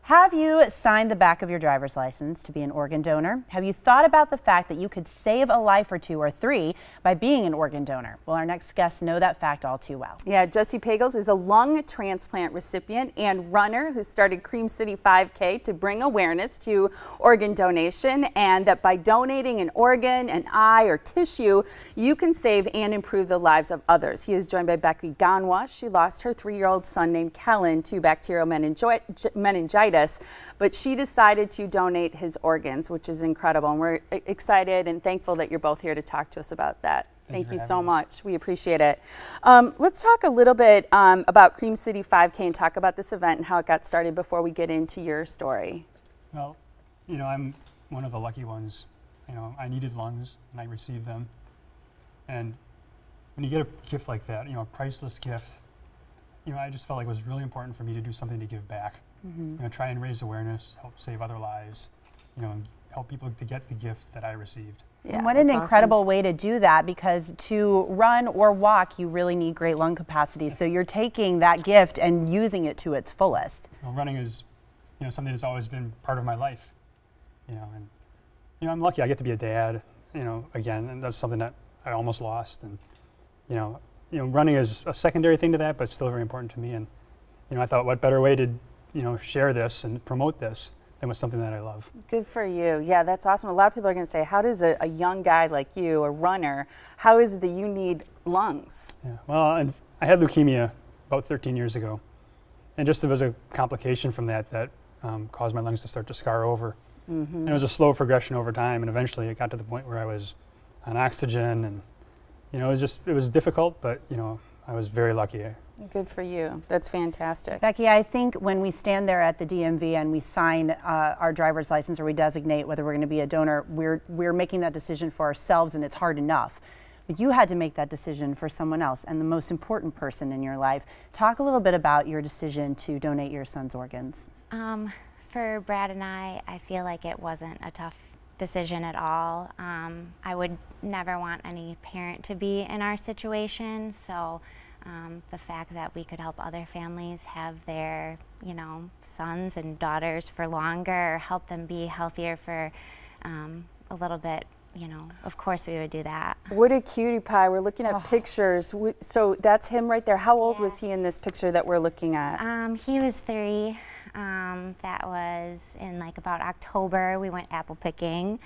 Have you signed the back of your driver's license to be an organ donor? Have you thought about the fact that you could save a life or two or three by being an organ donor? Well, our next guests know that fact all too well. Yeah, Jessie Pagels is a lung transplant recipient and runner who started Cream City 5K to bring awareness to organ donation, and that by donating an organ, an eye, or tissue, you can save and improve the lives of others. He is joined by Becky Story. She lost her 3-year-old son named Kellen to bacterial meningitis, but she decided to donate his organs, which is incredible. And we're excited and thankful that you're both here to talk to us about that. Thank you so much. We appreciate it. Let's talk a little bit about Cream City 5K and talk about this event and how it got started before we get into your story. Well, you know, I'm one of the lucky ones. You know, I needed lungs and I received them. And when you get a gift like that, you know, a priceless gift, you know, I just felt like it was really important for me to do something to give back. You know, try and raise awareness, help save other lives, you know, and help people to get the gift that I received. Yeah, and what an incredible way to do that, because to run or walk, you really need great lung capacity. So you're taking that gift and using it to its fullest. Well, running is, you know, something that's always been part of my life. You know, and you know, I'm lucky I get to be a dad, you know, again, and that's something that I almost lost. And you know, running is a secondary thing to that, but still very important to me. And you know, I thought, what better way to, you know, share this and promote this than with something that I love. Good for you. Yeah, that's awesome. A lot of people are going to say, how does a young guy like you, a runner, how is it that you need lungs? Yeah, well, and I had leukemia about 13 years ago. And just there was a complication from that caused my lungs to start to scar over. And it was a slow progression over time, and eventually it got to the point where I was on oxygen, and you know, it was difficult, but you know, I was very lucky. Good for you. That's fantastic. Becky, I think when we stand there at the DMV and we sign our driver's license, or we designate whether we're going to be a donor, we're making that decision for ourselves, and it's hard enough. But you had to make that decision for someone else, and the most important person in your life. Talk a little bit about your decision to donate your son's organs. For Brad and I feel like it wasn't a tough decision at all. I would never want any parent to be in our situation, so the fact that we could help other families have their, you know, sons and daughters for longer, or help them be healthier for a little bit, you know, of course we would do that. What a cutie pie. We're looking at pictures. So that's him right there. How old was he in this picture that we're looking at? He was 3. That was in like about October. We went apple picking.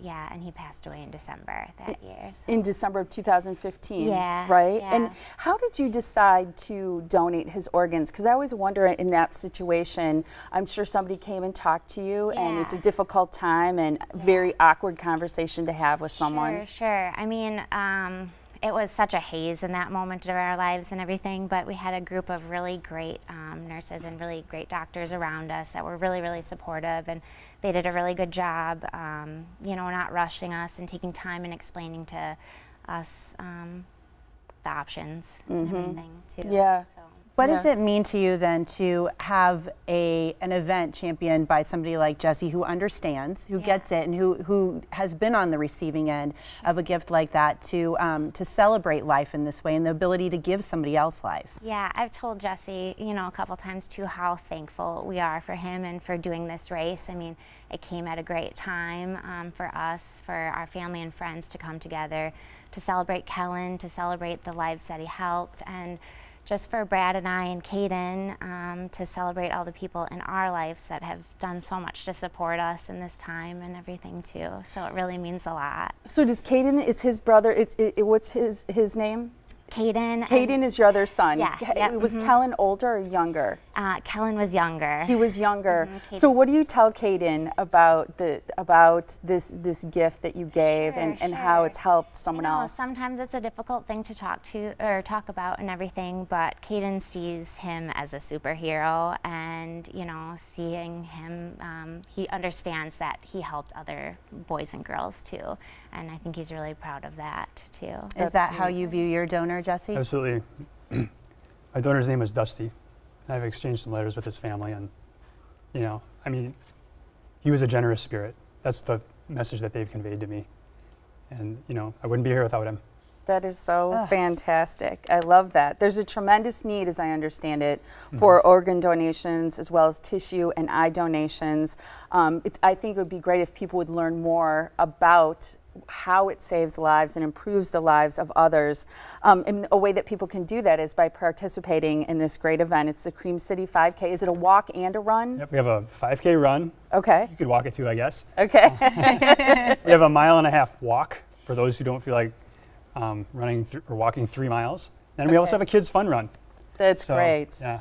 Yeah, and he passed away in December that year. So. In December of 2015, yeah, right? Yeah. And how did you decide to donate his organs? Because I always wonder in that situation, I'm sure somebody came and talked to you, and it's a difficult time and very awkward conversation to have with someone. Sure. I mean, it was such a haze in that moment of our lives and everything, but we had a group of really great nurses and really great doctors around us that were really, really supportive, and they did a really good job, you know, not rushing us and taking time and explaining to us the options and everything too. Yeah. So. What does it mean to you then to have an event championed by somebody like Jessie, who understands, who gets it, and who has been on the receiving end of a gift like that, to celebrate life in this way and the ability to give somebody else life? Yeah, I've told Jessie, you know, a couple times too, how thankful we are for him and for doing this race. I mean, it came at a great time for us, for our family and friends to come together to celebrate Kellen, to celebrate the lives that he helped, and just for Brad and I and Caden to celebrate all the people in our lives that have done so much to support us in this time and everything too. So it really means a lot. So does Caden, it's his brother, what's his name? Caden. Caden is your other son. Yeah. Was Kellen older or younger? Kellen was younger. He was younger. So what do you tell Caden about this gift that you gave and how it's helped someone else? Sometimes it's a difficult thing to talk about and everything, but Caden sees him as a superhero, and you know, seeing him, he understands that he helped other boys and girls too, and I think he's really proud of that too. Is that how you view your donor, Jessie? Absolutely. My donor's name is Dusty. I've exchanged some letters with his family, and you know, I mean, he was a generous spirit. That's the message that they've conveyed to me, and you know, I wouldn't be here without him. That is so fantastic. I love that. There's a tremendous need, as I understand it, for organ donations as well as tissue and eye donations. I think it would be great if people would learn more about how it saves lives and improves the lives of others. And a way that people can do that is by participating in this great event. It's the Cream City 5K. Is it a walk and a run? Yep, we have a 5K run. Okay. You could walk it too, I guess. Okay. We have a 1.5-mile walk for those who don't feel like running or walking 3 miles. And we also have a kids fun run. That's great. Yeah.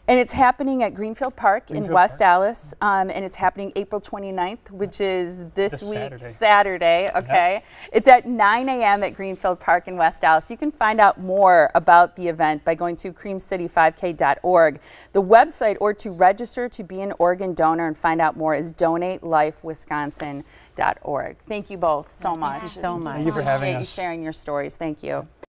And it's happening at Greenfield Park in West Park. Dallas, and it's happening April 29th, which is this week, Saturday. Okay. Yep. It's at 9 a.m. at Greenfield Park in West Dallas. You can find out more about the event by going to creamcity5k.org. The website, or to register to be an organ donor and find out more, is donatelifewisconsin.org. Thank you both so much. Thank you so much. Thank you for having us. Appreciate you sharing your stories. Thank you.